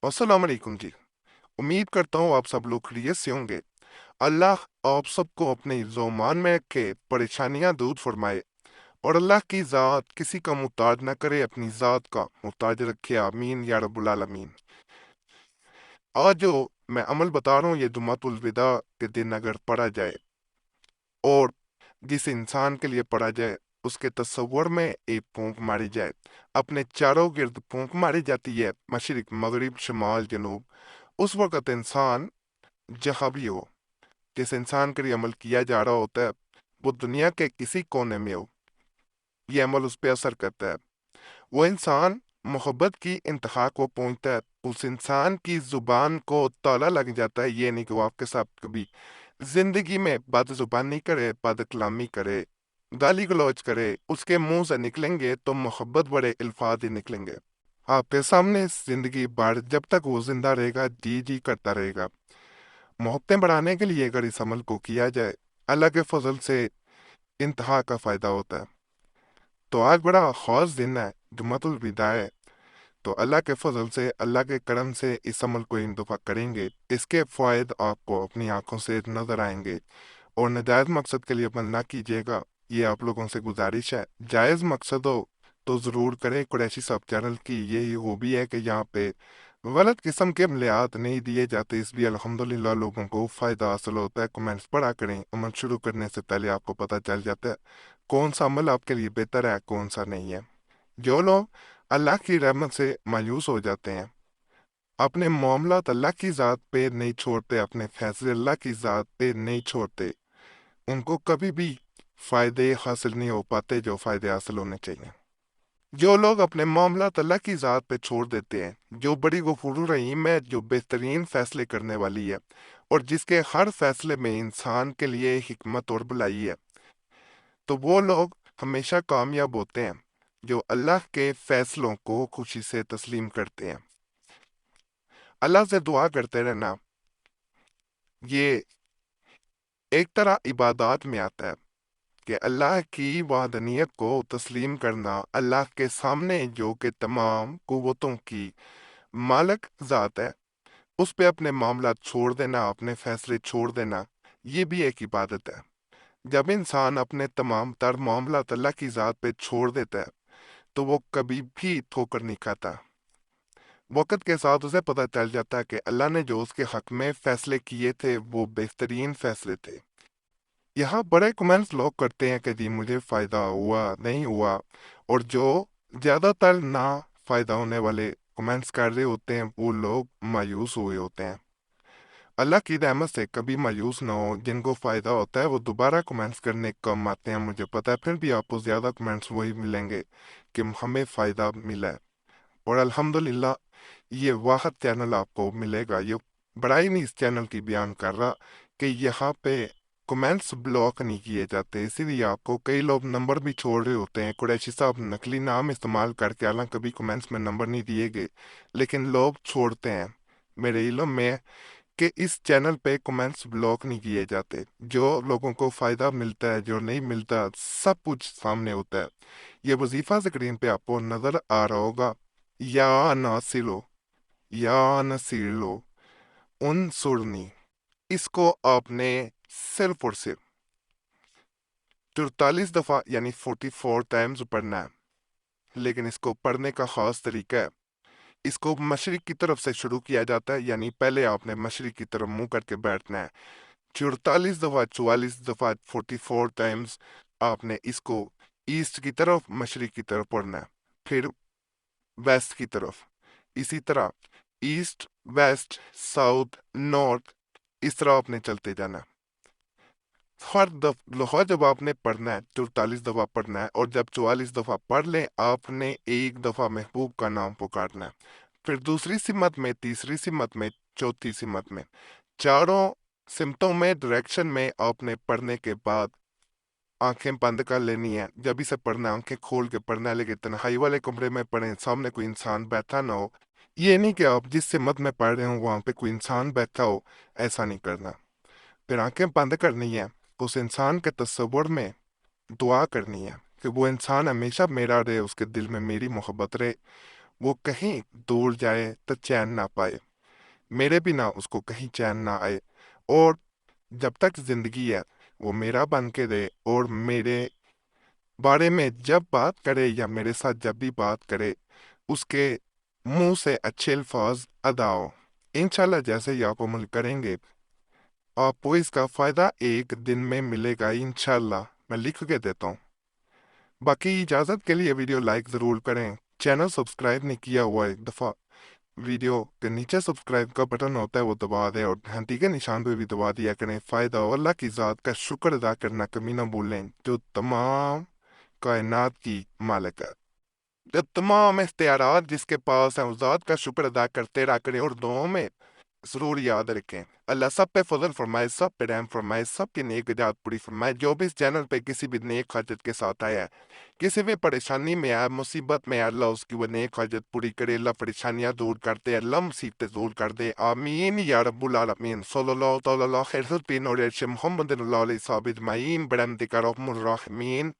अस्सलाम वालेकुम जी। उम्मीद करता हूँ आप सब लोग खैरियत से होंगे। अल्लाह आप सबको अपने ईज़-ओ-मान में रखे, परेशानियां दूर फरमाए और अल्लाह की ज़ात किसी का मुहताज ना करे, अपनी ज़ात का मुहताज रखे। आमीन या रब्बुल आलमीन। आज जो मैं अमल बता रहा हूँ ये जुमातुल विदा के दिन अगर पढ़ा जाए और जिस इंसान के लिए पढ़ा जाए उसके तस्वुर में एक फूंक मारी जाए, अपने चारों गिर्द फूंक मारी जाती है, मशरिक मगरिब शमाल जनूब। उस वक्त इंसान जहाँ भी हो, जिस इंसान के लिए अमल किया जा रहा होता है, वो दुनिया के किसी कोने में हो, ये अमल उस पर असर करता है। वो इंसान मोहब्बत की इंतहा को पहुंचता है, उस इंसान की जुबान को ताला लग जाता है। ये नहीं कि वो आपके साथ कभी जिंदगी में बद जुबानी करे, बद कलामी करे, गाली गलौज करे, उसके मुंह से निकलेंगे तो मोहब्बत बड़े अल्फाज ही निकलेंगे। आपके सामने जिंदगी भर जब तक वो जिंदा रहेगा जी जी करता रहेगा। मोहब्बतें बढ़ाने के लिए अगर इस अमल को किया जाए, अल्लाह के फजल से इंतहा का फ़ायदा होता है। तो आज बड़ा ख़ास दिन है, जुम्मतुल विदा है। तो अल्लाह के फजल से, अल्लाह के करम से इस अमल को एक दफ़ा करेंगे, इसके फ़ायदे आपको अपनी आंखों से नज़र आएंगे। और नाजायज़ मकसद के लिए अमल ना कीजिएगा, ये आप लोगों से गुजारिश है। जायज़ मकसद हो तो ज़रूर करें। कुरैशी सब चैनल की यही खूबी है कि यहाँ पे गलत किस्म के अमलियात नहीं दिए जाते, इसलिए अल्हम्दुलिल्लाह लोगों को फ़ायदा हासिल होता है। कमेंट्स पढ़ा करें, अमल शुरू करने से पहले आपको पता चल जाता है कौन सा अमल आपके लिए बेहतर है, कौन सा नहीं है। जो लोग अल्लाह की रहमत से मायूस हो जाते हैं, अपने मामलात अल्लाह की ज़ात पे नहीं छोड़ते, अपने फैसले अल्लाह की ज़ात पे नहीं छोड़ते, उनको कभी भी फ़ायदे हासिल नहीं हो पाते जो फ़ायदे हासिल होने चाहिए। जो लोग अपने मामलात अल्लाह की ज़ात पे छोड़ देते हैं, जो बड़ी गफूर रहीम है, जो बेहतरीन फैसले करने वाली है और जिसके हर फैसले में इंसान के लिए हिकमत और भलाई है, तो वो लोग हमेशा कामयाब होते हैं जो अल्लाह के फैसलों को खुशी से तस्लीम करते हैं। अल्लाह से दुआ करते रहना ये एक तरह इबादत में आता है कि अल्लाह की वाहदानियत को तस्लीम करना। अल्लाह के सामने जो कि तमाम कुव्वतों की मालिक ज़ात है, उस पे अपने मामला छोड़ देना, अपने फैसले छोड़ देना, ये भी एक इबादत है। जब इंसान अपने तमाम तर मामला अल्लाह की ज़ात पे छोड़ देता है तो वो कभी भी ठोकर नहीं खाता। वक़्त के साथ उसे पता चल जाता है कि अल्लाह ने जो उसके हक में फैसले किए थे वो बेहतरीन फैसले थे। यहाँ बड़े कमेंट्स लोग करते हैं कि जी मुझे फ़ायदा हुआ नहीं हुआ, और जो ज़्यादातर ना फ़ायदा होने वाले कमेंट्स कर रहे होते हैं वो लोग मायूस हुए होते हैं। अल्लाह की रहमत से कभी मायूस ना हो। जिनको फ़ायदा होता है वो दोबारा कमेंट्स करने कम आते हैं, मुझे पता है, फिर भी आपको ज़्यादा कमेंट्स वही मिलेंगे कि हमें फ़ायदा मिला है। और अल्हम्दुलिल्लाह ये वाहद चैनल आपको मिलेगा, ये बड़ाई नहीं इस चैनल की बयान कर रहा कि यहाँ पे कमेंट्स ब्लॉक नहीं किए जाते। इसीलिए आपको कई लोग नंबर भी छोड़ रहे होते हैं, कुरैशी साहब नकली नाम इस्तेमाल करके, हालांकि कभी कमेंट्स में नंबर नहीं दिए गए, लेकिन लोग छोड़ते हैं। मेरे इल्म में है कि इस चैनल पे कमेंट्स ब्लॉक नहीं किए जाते। जो लोगों को फ़ायदा मिलता है, जो नहीं मिलता, सब कुछ सामने होता है। ये वजीफ़ा स्क्रीन पे आपको नज़र आ रहा होगा, या नासिलो, या नसीलो उन सुरनी। इसको आपने सिर्फ और सिर्फ 44 दफ़ा यानी 44 टाइम्स पढ़ना है। लेकिन इसको पढ़ने का ख़ास तरीका है। इसको मशरिक की तरफ से शुरू किया जाता है, यानी पहले आपने मशरिक की तरफ मुंह करके बैठना है। 44 दफ़ा, 44 दफ़ा, 44 टाइम्स आपने इसको ईस्ट की तरफ, मशरिक की तरफ पढ़ना है। फिर वेस्ट की तरफ, इसी तरह ईस्ट, वेस्ट, साउथ, नॉर्थ, इस तरह आपने चलते जाना है। हर दफा जब आपने पढ़ना है 44 दफा पढ़ना है, और जब 44 दफा पढ़ लें आपने एक दफा महबूब का नाम पुकारना है। फिर दूसरी सिमत में, तीसरी सिमत में, चौथी सिमत में, चारों सिमतों में, डायरेक्शन में आपने पढ़ने के बाद आंखें बंद कर लेनी है। जब इसे पढ़ना है आंखें खोल के पढ़ना है, लेकिन तन्हाई वाले कमरे में पढ़ें, सामने कोई इंसान बैठा ना हो। ये नहीं कि आप जिस सिमत में पढ़ रहे हो वहां पे कोई इंसान बैठा हो, ऐसा नहीं करना। फिर आंखें बंद करनी है, उस इंसान के तस्वुर में दुआ करनी है कि वो इंसान हमेशा मेरा रहे, उसके दिल में मेरी मोहब्बत रहे, وہ کہیں دور جائے تو چین نہ پائے، میرے بنا اس کو کہیں چین نہ آئے، اور جب تک زندگی ہے وہ میرا بن کے رہے، اور میرے بارے میں جب بات کرے یا میرے ساتھ جب بھی بات کرے اس کے منہ سے اچھے الفاظ ادا ہو۔ انشاءاللہ جیسے ہی آپ عمل کریں گے آپ کو اس کا فائدہ ایک دن میں ملے گا، انشاءاللہ میں لکھ کے دیتا ہوں۔ باقی اجازت کے لیے ویڈیو لائک ضرور کریں، چینل سبسکرائب نہیں کیا ہوا ایک دفعہ ویڈیو کے نیچے سبسکرائب کا بٹن ہوتا ہے وہ دبا دیں، اور گھنٹی کے نشان پہ بھی دبا دیا کریں، فائدہ ہو۔ اللہ کی ذات کا شکر ادا کرنا کبھی نہ بھولیں جو تمام کائنات کی مالک ہے، جو تمام اختیارات جس کے پاس ہیں، اس ذات کا شکر ادا کرتے رہا کریں، اور دعاؤں میں ضرور یاد رکھیں اللہ سب پہ فضل فرمائے، سب پہ رحم فرمائے، سب کی نیک اجات پوری فرمائے۔ جو بھی اس چینل پہ کسی بھی نیک حاجت کے ساتھ آیا ہے، کسی بھی پریشانی میں آیا، مصیبت میں آیا، اللہ اس کی وہ نیک حاجت پوری کرے، اللہ پریشانیاں دور کر دے، اللہ مصیبتیں دور کر دے، آمین یا رب العالمین۔ صلی اللہ تعالی علیہ خیر البین اور ارشد محمد اللہ علیہ صحابہ اجمعین برحمتک یا ارحم الراحمین۔